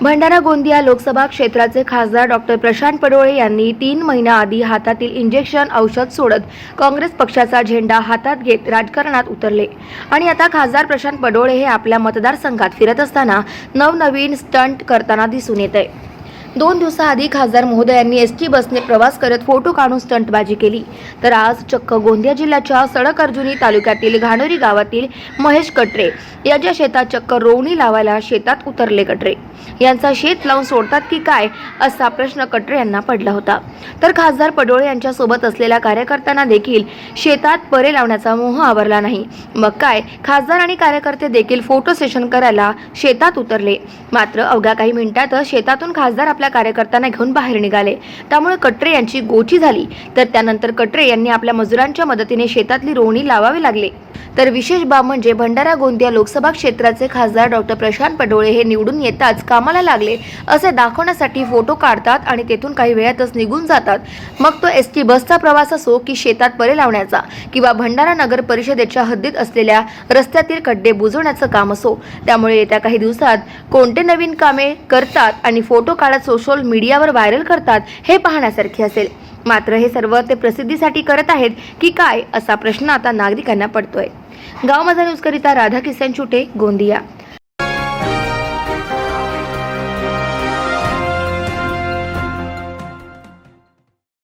भंडारा गोंदिया लोकसभा क्षेत्राचे खासदार डॉक्टर प्रशांत पडोळे यांनी 3 महिन्याआधी हातातील इंजेक्शन औषध सोडत काँग्रेस पक्षाचा झेंडा हातात घेत राजकारणात उतरले आणि आता खासदार प्रशांत पडोळे हे आपल्या मतदारसंघात फिरत असताना नवनवीन स्टंट करताना दिसून येत आहे। 2 दिवसाआधी खासदार महोदयांनी एसटी बसने प्रवास करत फोटो काढून स्टंटबाजी केली, तर आज चक्क गोंदिया जिल्ह्याच्या सडक अर्जुनी तालुक्यातील घाणोरी गावातील महेश कटरे यांच्या शेतात चक्क रोवणी लावायला शेतात उतरले। कटरे यांचा शेत लावून सोडतात की काय असा प्रश्न कटरे यांना पडला होता। तर खासदार पडोळे यांच्या सोबत असलेल्या कार्यकर्त्यांना देखील शेतात परे लावण्याचा मोह आवरला नाही। मग काय, खासदार आणि कार्यकर्ते देखील फोटो सेशन करायला शेतात उतरले। मात्र अवघ्या काही मिनिटातच शेतातून खासदार आपल्या कार्यकर्त्यांना घेऊन बाहेर निघाले। त्यामुळे कटरे यांची गोची झाली। तर त्यानंतर कटरे यांनी आपल्या मजुरांच्या मदतीने शेतातली रोवणी लावावी लागली। तर विशेष बाब म्हणजे भंडारा गोंदिया लोकसभा क्षेत्राचे खासदार डॉक्टर प्रशांत पडोळे हे निवडून येताच कामाला लागले असे दाखवण्यासाठी फोटो काढतात आणि तेथून काही वेळातच निघून जातात। मग तो एसटी बसचा प्रवास असो की शेतात परे लावण्याचा किंवा भंडारा नगर परिषदेच्या हद्दीत असलेल्या रस्त्यातील खड्डे बुजवण्याचं काम असो। त्यामुळे येत्या काही दिवसात कोणते नवीन कामे करतात आणि फोटो काढत सोशल मीडियावर व्हायरल करतात हे पाहण्यासारखे असेल। मात्र हे सर्व ते प्रसिद्धीसाठी करत आहेत की काय असा प्रश्न आता नागरिकांना पडतोय। गाव माझा न्यूज करिता राधा किसन चुटे, गोंदिया।